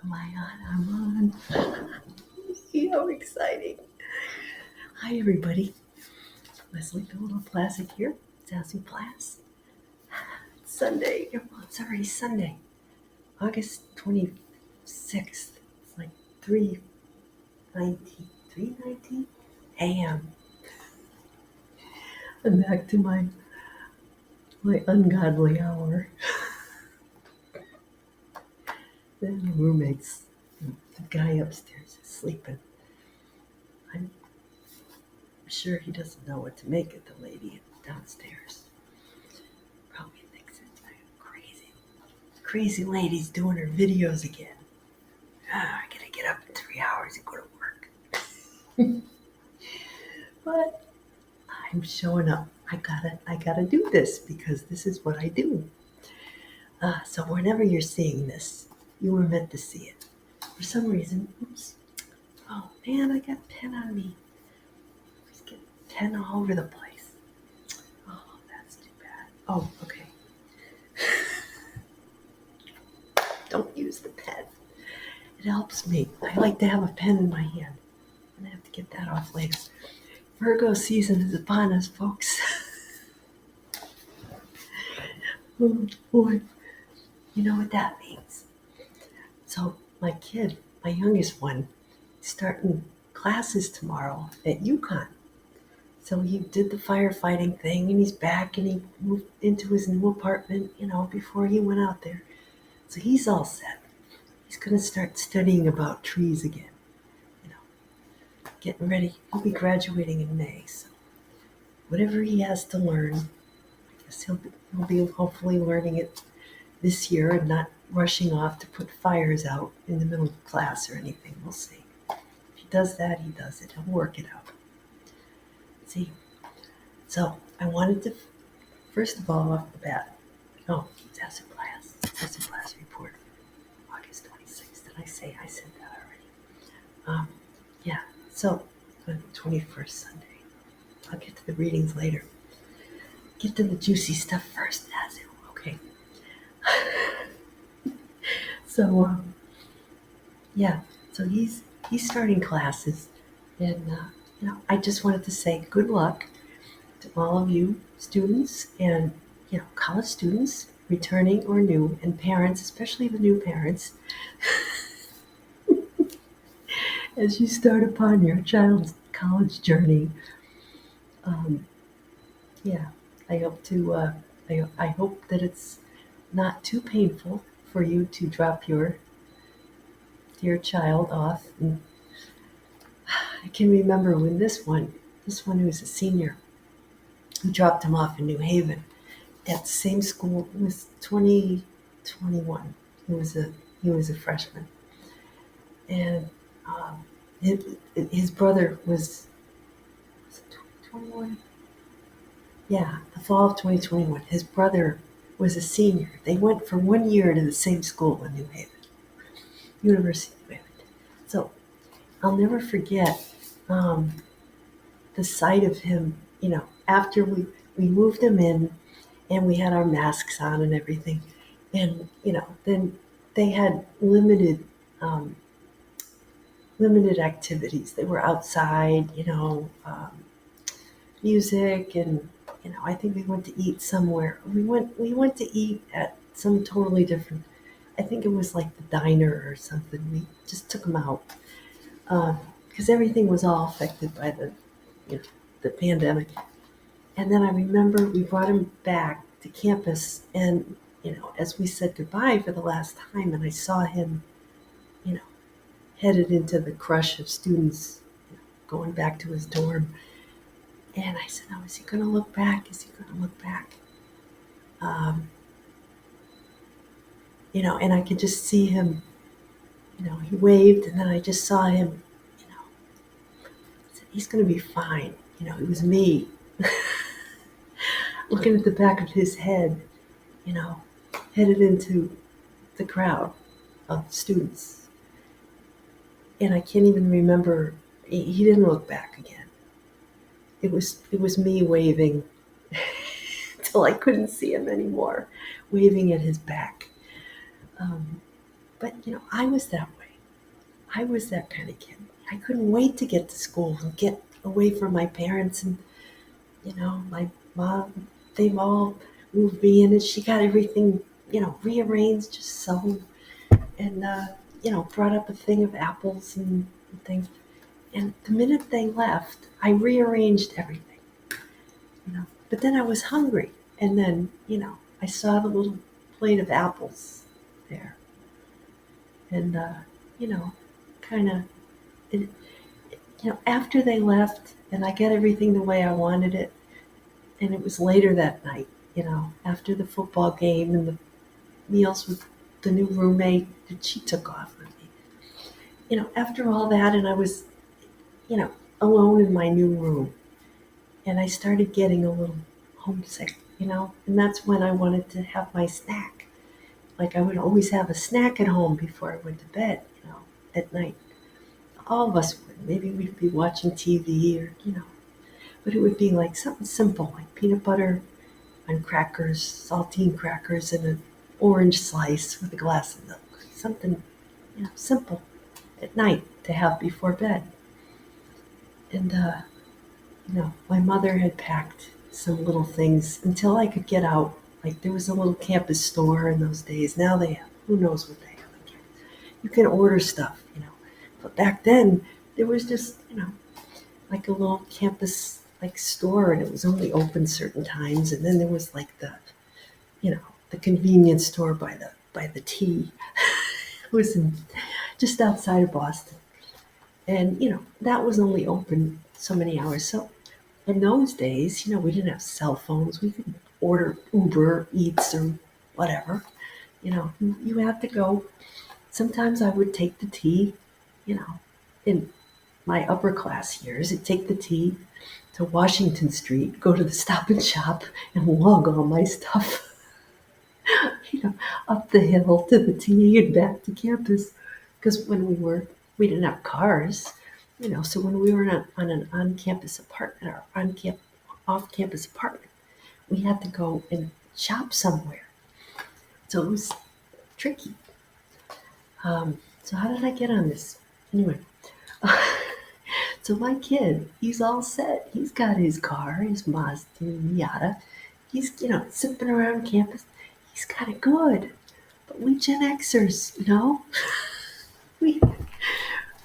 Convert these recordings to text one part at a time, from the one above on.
Am I on? I'm on. See how exciting. Hi, everybody. Leslie the Little Classic here. Zazoo Plazz. It's Sunday. Well, it's already Sunday. August 26th. It's like 3:19 a.m. I'm back to my ungodly hour. Then the roommates, the guy upstairs is sleeping. I'm sure he doesn't know what to make of the lady downstairs. Probably thinks it's crazy. Crazy lady's doing her videos again. I gotta get up in 3 hours and go to work. But I'm showing up. I gotta do this because this is what I do. So whenever you're seeing this, you were meant to see it. For some reason, oops. Oh man, I got pen on me. Just get pen all over the place. Oh, that's too bad. Oh, okay. Don't use the pen. It helps me. I like to have a pen in my hand. I'm gonna have to get that off later. Virgo season is upon us, folks. Oh boy. You know what that means. So my kid, my youngest one, is starting classes tomorrow at UConn. So he did the firefighting thing and he's back and he moved into his new apartment, before he went out there. So he's all set. He's going to start studying about trees again, getting ready. He'll be graduating in May. So whatever he has to learn, I guess he'll be hopefully learning it this year and not rushing off to put fires out in the middle of class or anything. We'll see. If he does that, he does it. He'll work it out. See? So I wanted to, first of all, off the bat, Zazoo Plazz report for August 26th. Did I said that already? Yeah, so the 21st Sunday. I'll get to the readings later. Get to the juicy stuff first, Zazoo. Okay. So, so he's starting classes, and I just wanted to say good luck to all of you students and college students, returning or new, and parents, especially the new parents, as you start upon your child's college journey. I hope to. I hope that it's not too painful for you to drop your dear child off. And I can remember when this one who's a senior, who dropped him off in New Haven at the same school. It was 2021. He was a freshman, and his brother was it 2021? Yeah, the fall of 2021. His brother was a senior. They went for 1 year to the same school in New Haven, University of New Haven. So I'll never forget the sight of him, after we moved him in and we had our masks on and everything. And, then they had limited activities. They were outside, music, and, I think we went to eat somewhere. We went to eat at some totally different, I think it was like the diner or something. We just took them out because everything was all affected by the pandemic. And then I remember we brought him back to campus, and as we said goodbye for the last time, and I saw him, headed into the crush of students, going back to his dorm. And I said, "Oh, is he going to look back? Is he going to look back?" And I could just see him. He waved, and then I just saw him. I said, "He's going to be fine." It was me looking at the back of his head, headed into the crowd of students. And I can't even remember. He didn't look back again. It was me waving till I couldn't see him anymore, waving at his back. But I was that way. I was that kind of kid. I couldn't wait to get to school and get away from my parents. And, my mom, they've all moved me in and she got everything, rearranged just so. And, brought up a thing of apples and things. And the minute they left, I rearranged everything, But then I was hungry. And then, I saw the little plate of apples there. And, you know, kind of, it, after they left and I got everything the way I wanted it, and it was later that night, after the football game and the meals with the new roommate that she took off with me. After all that, and I was, alone in my new room, and I started getting a little homesick, and that's when I wanted to have my snack. Like I would always have a snack at home before I went to bed, at night. All of us would. Maybe we'd be watching TV or, but it would be like something simple, like peanut butter on crackers, saltine crackers, and an orange slice with a glass of milk. Something, simple at night to have before bed. And, my mother had packed some little things until I could get out. Like there was a little campus store in those days. Now they have, who knows what they have on campus. You can order stuff, But back then, there was just, like a little campus like store, and it was only open certain times. And then there was like the convenience store by the T. It was just outside of Boston, and that was only open so many hours. So in those days, we didn't have cell phones. We could order Uber Eats or whatever. You had to go. Sometimes I would take the T, in my upper class years, I'd take the T to Washington Street, go to the Stop and Shop, and lug all my stuff, you know, up the hill to the T and back to campus. Because we didn't have cars, so when we were on an on-campus apartment or off-campus apartment, we had to go and shop somewhere. So it was tricky. So how did I get on this? Anyway, so my kid, he's all set. He's got his car, his Mazda Miata. He's, zipping around campus. He's got it good. But we Gen Xers, we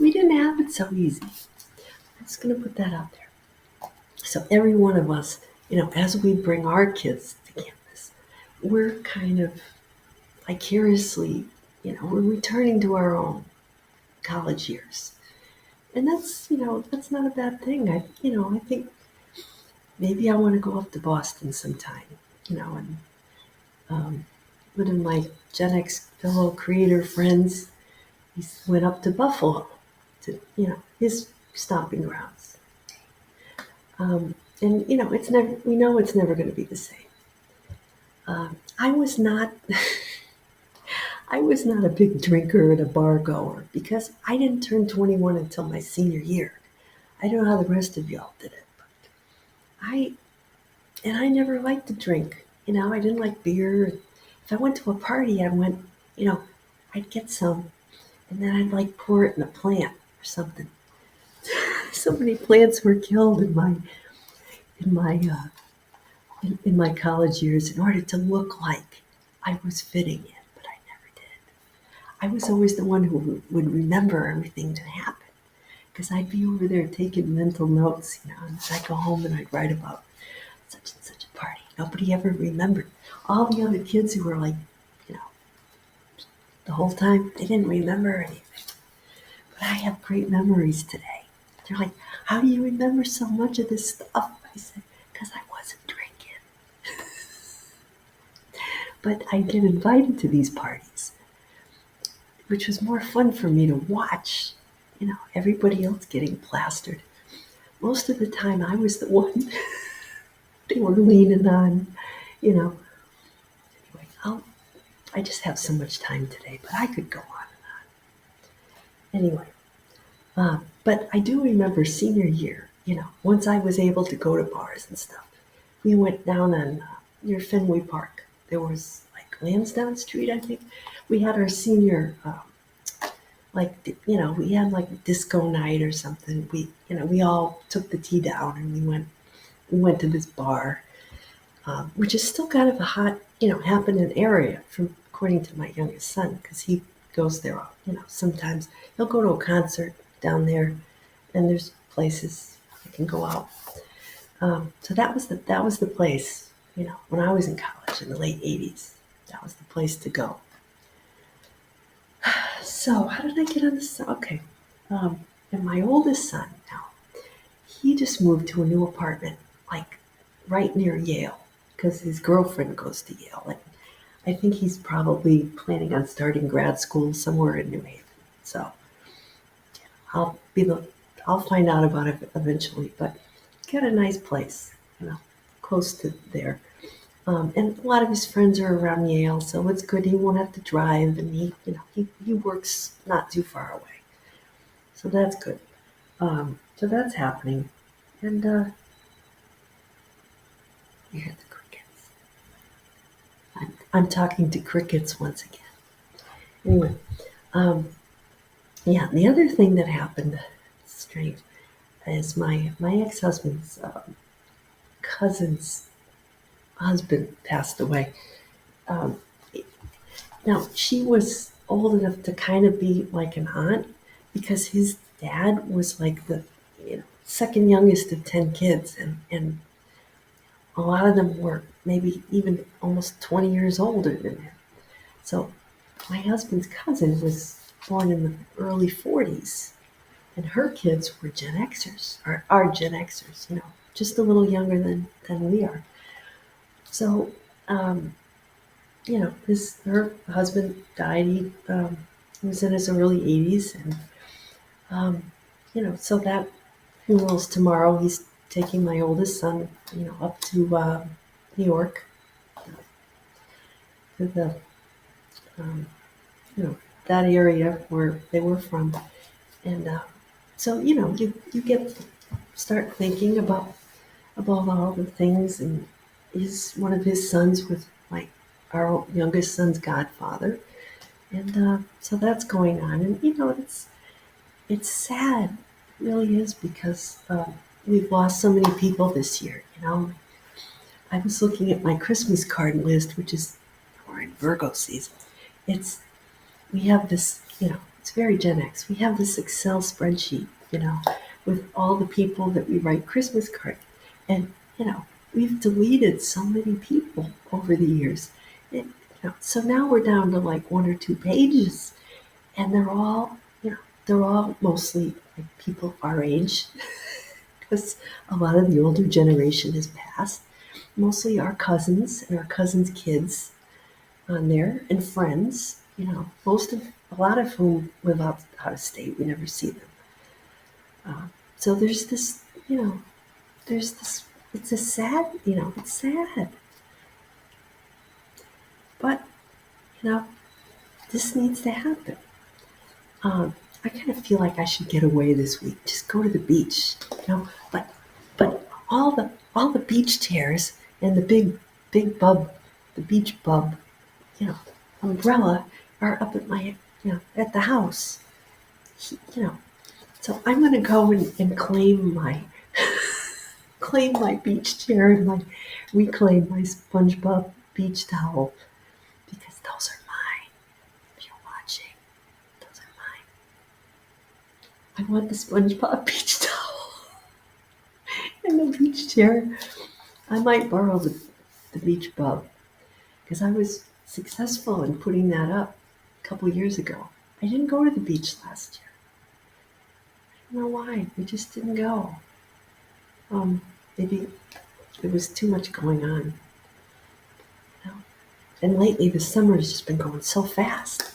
we didn't have it so easy. I'm just gonna put that out there. So every one of us, as we bring our kids to campus, we're kind of vicariously, we're returning to our own college years. And that's not a bad thing. I think maybe I want to go up to Boston sometime, and one of my Gen X fellow creator friends, he went up to Buffalo to, his stomping grounds. And we know it's never going to be the same. I was not, I was not a big drinker and a bar goer because I didn't turn 21 until my senior year. I don't know how the rest of y'all did it, but I never liked to drink. I didn't like beer. If I went to a party, I'd get some, and then I'd like pour it in a plant or something. So many plants were killed in my college years in order to look like I was fitting in, but I never did. I was always the one who would remember everything that happened because I'd be over there taking mental notes, and I'd go home and I'd write about such and such a party. Nobody ever remembered. All the other kids who were like, the whole time, they didn't remember anything. But I have great memories today. They're like, how do you remember so much of this stuff? I said, because I wasn't drinking. But I get invited to these parties, which was more fun for me to watch, everybody else getting plastered. Most of the time, I was the one they were leaning on, Anyway, I just have so much time today, but I could go on and on. Anyway, but I do remember senior year, once I was able to go to bars and stuff. We went down on near Fenway Park. There was like Lansdowne Street, I think. We had our senior like, we had like a disco night or something. We all took the tea down and we went to this bar, which is still kind of a hot, happening area from according to my youngest son, because he goes there. Sometimes he'll go to a concert down there, and there's places I can go out. So that was the place. When I was in college in the late '80s, that was the place to go. So how did I get on this? Okay, and my oldest son now, he just moved to a new apartment, like right near Yale, because his girlfriend goes to Yale, and I think he's probably planning on starting grad school somewhere in New Haven. So I'll be the I'll find out about it eventually. But got a nice place, close to there. And a lot of his friends are around Yale, so it's good. He won't have to drive, and he works not too far away, so that's good. So that's happening, and you hear the crickets. I'm talking to crickets once again. Anyway, um, yeah. The other thing that happened, strange, is my ex-husband's cousin's husband passed away. Um, Now, she was old enough to kind of be like an aunt, because his dad was like the second youngest of 10 kids, and a lot of them were maybe even almost 20 years older than him. So my husband's cousin was born in the early 40s, and her kids were Gen Xers, or are Gen Xers, just a little younger than we are. So, her husband died. He was in his early 80s, and so that funeral's tomorrow. He's taking my oldest son, up to New York, to the um, you know that area where they were from, and so you get to start thinking about all the things, and he's one of his sons with our youngest son's godfather, and so that's going on, and it's sad, it really is, because we've lost so many people this year. I was looking at my Christmas card list, which is, we're in Virgo season. It's We have this, it's very Gen X. We have this Excel spreadsheet, with all the people that we write Christmas cards, and we've deleted so many people over the years. So now we're down to like one or two pages, and they're all mostly like people our age, because a lot of the older generation has passed. Mostly our cousins and our cousins' kids on there, and friends. A lot of whom live out of state. We never see them. So there's this, there's this. It's a sad, it's sad. But you know, this needs to happen. I kind of feel like I should get away this week. Just go to the beach, But all the beach chairs and the big bub, the beach bub, you know, umbrella are up at at the house. You know, so I'm gonna go and claim my claim my beach chair and reclaim my SpongeBob beach towel, because those are mine. If you're watching, those are mine. I want the SpongeBob beach towel and the beach chair. I might borrow the beach bub, because I was successful in putting that up a couple years ago. I didn't go to the beach last year. I don't know why. We just didn't go. Maybe there was too much going on. And lately, the summer has just been going so fast.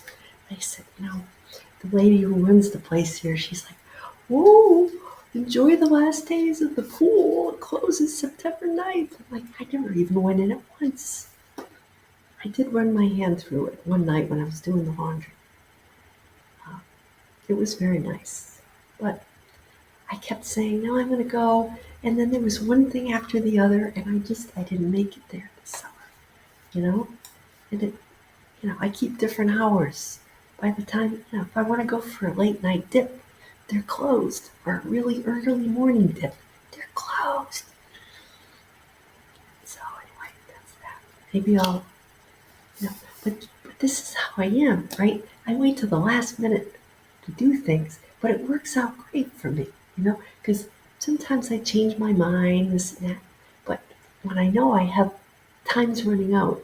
I said, the lady who runs the place here, she's like, "Whoa, enjoy the last days of the pool. It closes September 9th." I'm like, I never even went in it once. I did run my hand through it one night when I was doing the laundry. It was very nice. But I kept saying, "No, I'm going to go." And then there was one thing after the other, and I didn't make it there this summer, you know? And I keep different hours. by the time, if I want to go for a late night dip, they're closed. Or a really early morning dip, they're closed. So anyway, that's that. Maybe I'll, you know, but this is how I am, right? I wait till the last minute to do things, but it works out great for me, because sometimes I change my mind, this and that. But when I know I have time's running out,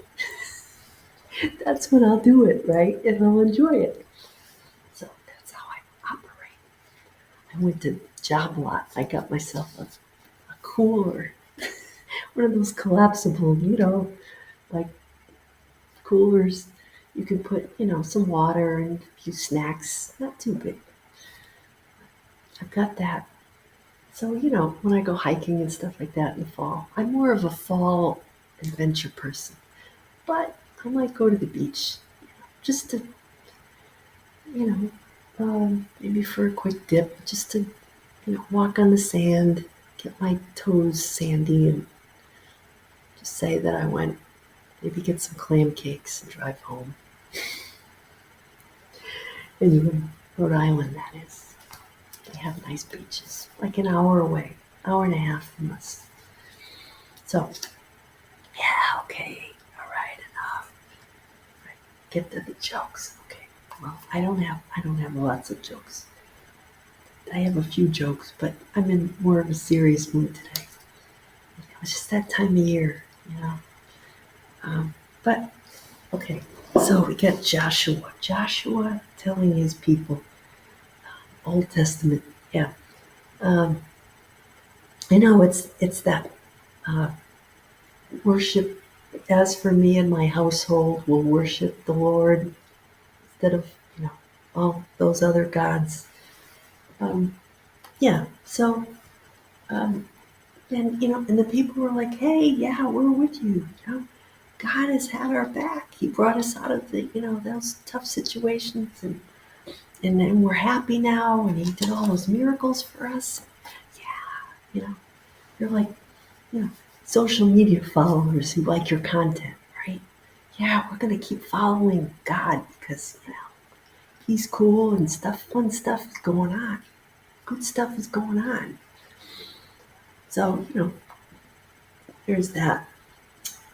that's when I'll do it, right? And I'll enjoy it. So that's how I operate. I went to Job Lot. I got myself a cooler, one of those collapsible, like coolers. You can put, some water and a few snacks. Not too big. I've got that. So, when I go hiking and stuff like that in the fall, I'm more of a fall adventure person. But I might go to the beach just to, you maybe for a quick dip, just to, walk on the sand, get my toes sandy, and just say that I went, maybe get some clam cakes and drive home. In Rhode Island, that is. They have nice beaches, like an hour away, hour and a half from us. So, yeah, okay, all right, enough. Right, get to the jokes. Okay. Well, I don't have lots of jokes. I have a few jokes, but I'm in more of a serious mood today. It's just that time of year, you know. But okay, so we got Joshua. Joshua telling his people, Old Testament. Yeah, um, I know it's that uh, worship. As for me and my household, will worship the Lord instead of all those other gods. Um, yeah. So um, and the people were like, "Hey, yeah, we're with you. God has had our back. He brought us out of the those tough situations, and then we're happy now. And He did all those miracles for us. Yeah, they're like you know social media followers who like your content, right? Yeah, we're gonna keep following God because He's cool and fun stuff is going on. Good stuff is going on. So there's that.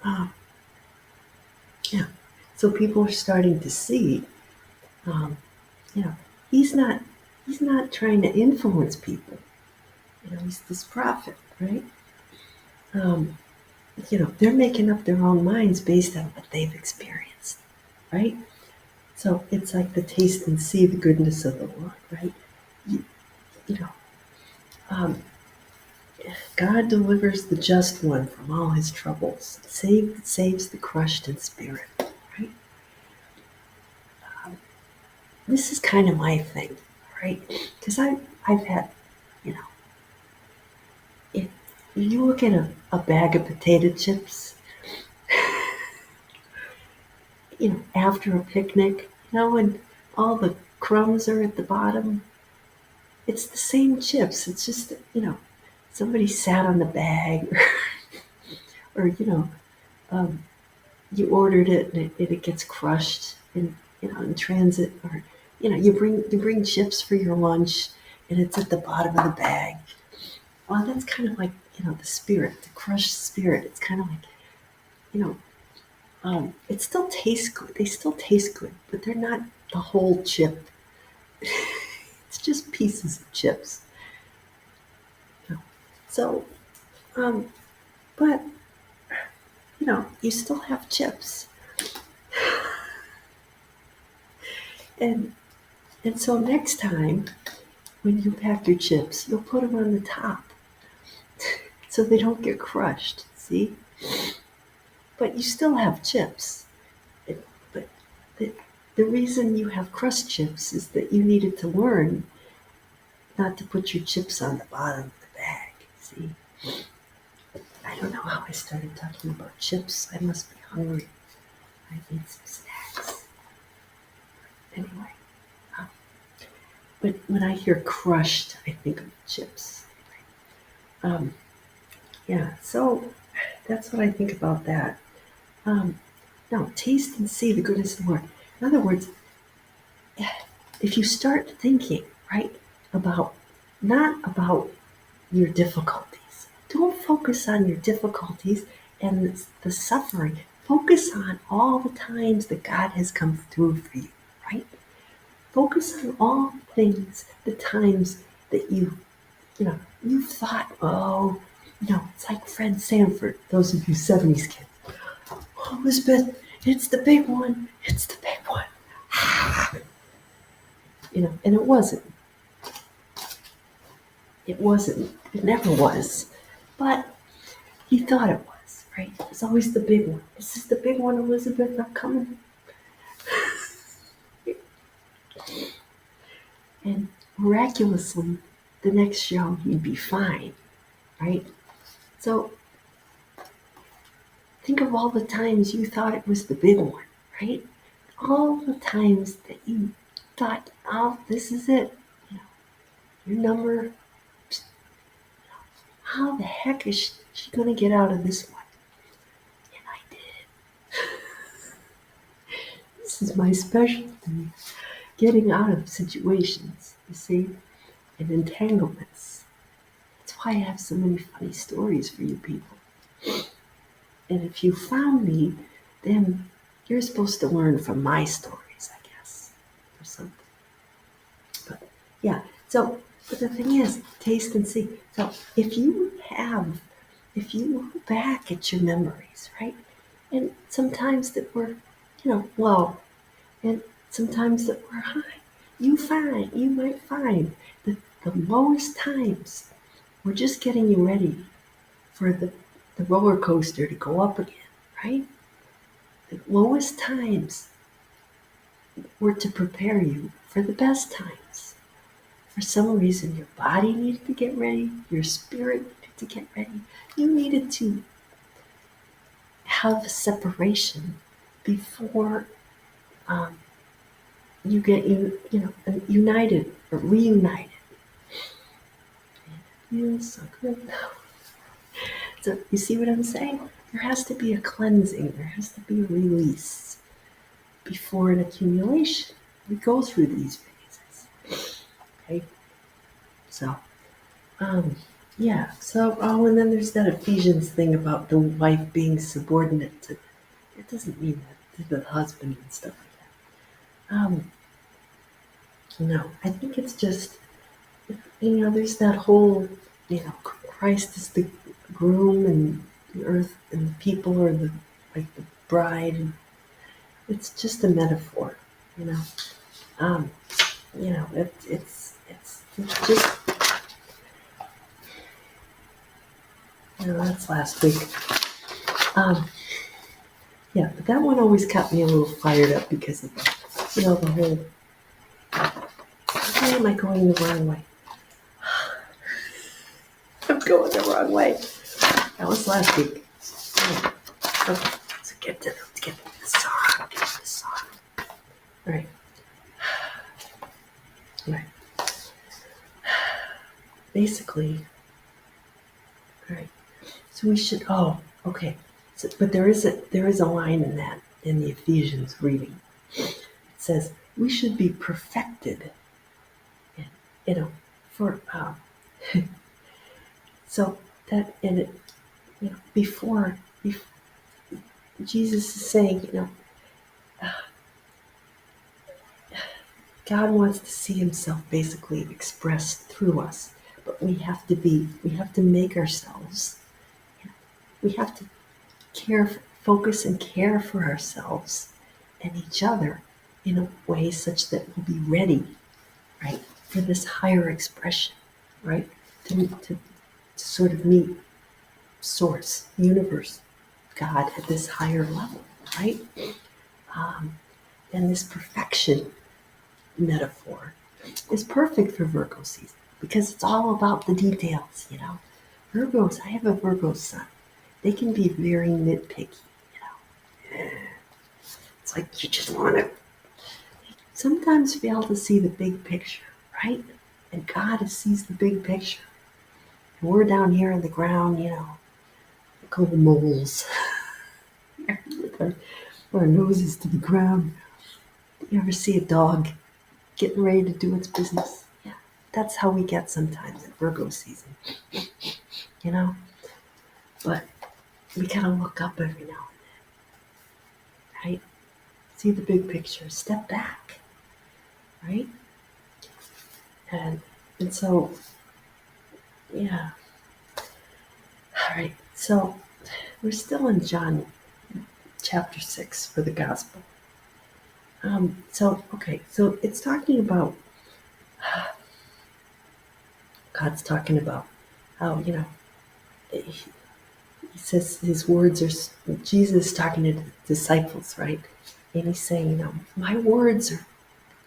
Uh, yeah. So people are starting to see, um, you know, he's not he's not trying to influence people. He's this prophet, right? Um, they're making up their own minds based on what they've experienced, right? So it's like the taste and see the goodness of the Lord, right? You, you know, um, God delivers the just one from all his troubles. Saves the crushed in spirit, right? Um, this is kind of my thing, right? Because I've had, you know, if you look at a bag of potato chips, after a picnic, and all the crumbs are at the bottom, it's the same chips. It's just somebody sat on the bag, or um, you ordered it and it gets crushed in transit, or you bring chips for your lunch and it's at the bottom of the bag. Well, that's kind of like the spirit, the crushed spirit. It's kind of like you know it still tastes good. They still taste good, but they're not the whole chip. It's just pieces of chips. So, um, but you still have chips, and so next time when you pack your chips, you'll put them on the top so they don't get crushed. See, but you still have chips. But the, the reason you have crust chips is that you needed to learn not to put your chips on the bottom of the bag. See, I don't know how I started talking about chips. I must be hungry. I need some snacks. Anyway, but when I hear crushed, I think of chips. Um, yeah, so that's what I think about that. Um, now, taste and see the goodness of the Lord. In other words, if you start thinking, right, about not about your difficulties, don't focus on your difficulties and the suffering. Focus on all the times that God has come through for you, right? Focus on all things, the times that you've thought, oh, it's like Fred Sanford, those of you 70s kids. Oh, Elizabeth, it's the big one. It's the big one. And it wasn't. It wasn't. It never was. But he thought it was, right? It was always the big one. This is the big one, Elizabeth. I'm coming. And miraculously, the next show, he'd be fine, right? So think of all the times you thought it was the big one, right? All the times that you thought, oh, this is it. Your number. How the heck is she going to get out of this one? And I did. This is my specialty. Getting out of situations, you see, and entanglements. That's why I have so many funny stories for you people. And if you found me, then you're supposed to learn from my stories, I guess, or something. But yeah, but the thing is, taste and see. So if you look back at your memories, right, and sometimes that were, low, and sometimes that were high, you might find that the lowest times were just getting you ready for the roller coaster to go up again, right? The lowest times were to prepare you for the best times. For some reason, your body needed to get ready, your spirit needed to get ready. You needed to have a separation before you get united or reunited. And it feels so good. So you see what I'm saying? There has to be a cleansing. There has to be a release before an accumulation. We go through these phases. Okay. So, yeah. So, and then there's that Ephesians thing about the wife being subordinate to. It doesn't mean that to the husband and stuff like that. No, I think it's just, there's that whole, Christ is the groom and the earth and the people are like the bride. And it's just a metaphor, you know. Um, it's just, that's last week. Yeah, but that one always kept me a little fired up because of, the whole, why am I going the wrong way? I'm going the wrong way. That was last week. Yeah. Okay, let's get to the song. All right. Basically, all right. So we should. Oh, okay. So, but there is a line in the Ephesians reading. It says we should be perfected. For so that in it, before Jesus is saying, God wants to see himself basically expressed through us, but we have to make ourselves, we have to focus and care for ourselves and each other in a way such that we'll be ready, right, for this higher expression, right, to sort of meet source, universe, God at this higher level, right? And this perfection metaphor is perfect for Virgo season because it's all about the details, Virgos, I have a Virgo sun. They can be very nitpicky, It's like you just want to sometimes fail to see the big picture, right? And God sees the big picture. And we're down here on the ground, like little moles with our noses to the ground. You ever see a dog getting ready to do its business. Yeah, that's how we get sometimes in Virgo season, you know? But we gotta look up every now and then, right? See the big picture, step back, right? And and so, yeah. All right. So we're still in John chapter 6 for the gospel. So it's talking about God's talking about how, he says his words are, Jesus talking to the disciples, right? And he's saying, my words are,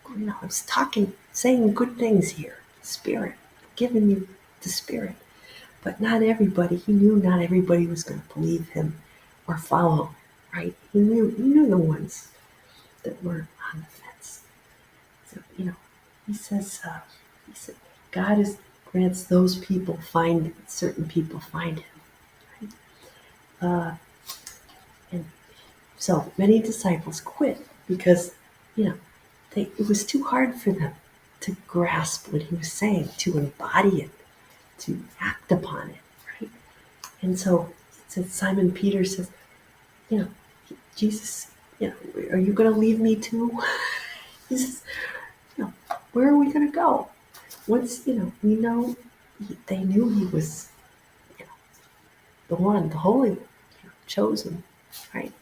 I was talking, saying good things here, Spirit, giving you the Spirit. But not everybody, he knew not everybody was going to believe him or follow, right? He knew the ones that were on the fence. So, he says, he said, God grants those people certain people find him. Right? And so many disciples quit because, you know, it was too hard for them to grasp what he was saying, to embody it, to act upon it, right? And so it says, Simon Peter says, you know, Jesus, are you going to leave me too? He says, where are we going to go? Once, they knew he was the one, the holy one, chosen, right?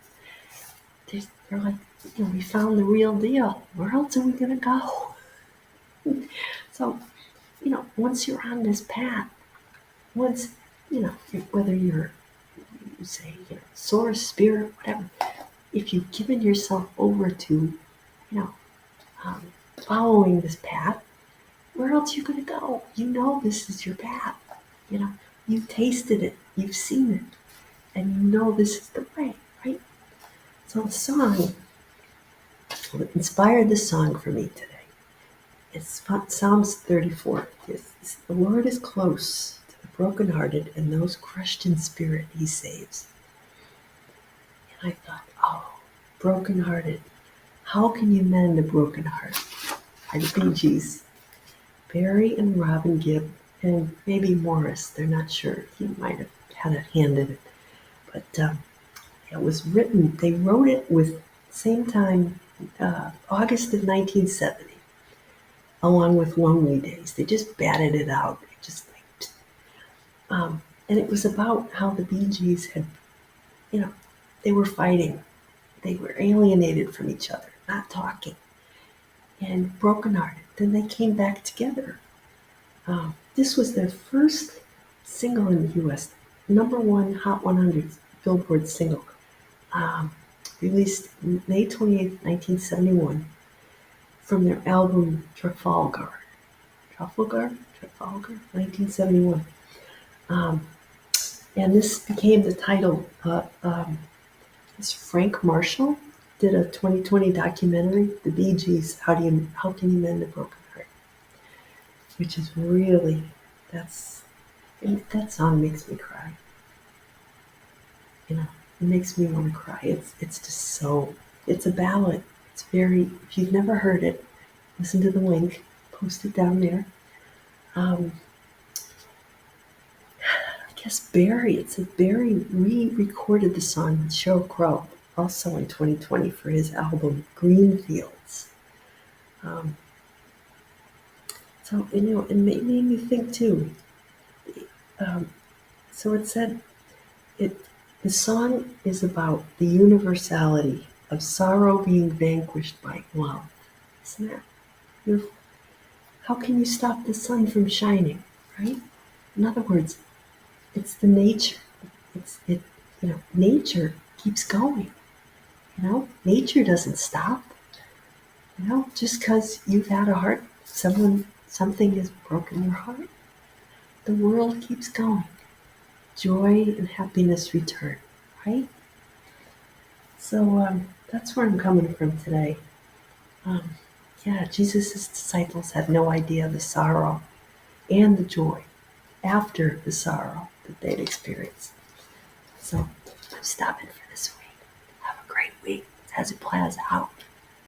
They're like, we found the real deal. Where else are we going to go? So, once you're on this path, once, whether you say, source, spirit, whatever, if you've given yourself over to, um, following this path, where else are you going to go? This is your path. You've tasted it, you've seen it, and this is the way, right? So the song, what inspired the song for me today, it's Psalms 34. The Lord is close to the brokenhearted, and those crushed in spirit he saves. And I thought, brokenhearted. How can you mend a broken heart? By the Bee Gees. Barry and Robin Gibb, and maybe Morris, they're not sure. He might have had a hand in it. But it was written, they wrote it with same time, August of 1970, along with Lonely Days. They just batted it out. And it was about how the Bee Gees had, they were fighting. They were alienated from each other, not talking, and brokenhearted. Then they came back together. This was their first single in the U.S., #1 Hot 100 Billboard single, released May 28, 1971, from their album Trafalgar, 1971. And this became the title. This Frank Marshall did a 2020 documentary, The Bee Gees, How Can You Mend a Broken Heart? Which is really, that song makes me cry. It makes me want to cry. It's just so, it's a ballad. It's very, if you've never heard it, listen to the link, post it down there. I guess Barry re-recorded the song with Sheryl Crow, also in 2020 for his album Greenfields. So, it made me think too. So it said, the song is about the universality of sorrow being vanquished by love. Isn't that beautiful? How can you stop the sun from shining, right? In other words, it's the nature. Nature keeps going. Nature doesn't stop. Just because you've had a heart, something has broken your heart. The world keeps going. Joy and happiness return, right? So that's where I'm coming from today. Jesus' disciples had no idea the sorrow and the joy after the sorrow that they'd experienced. So I'm stopping for this week. Have a great week. Zazoo Plazz out.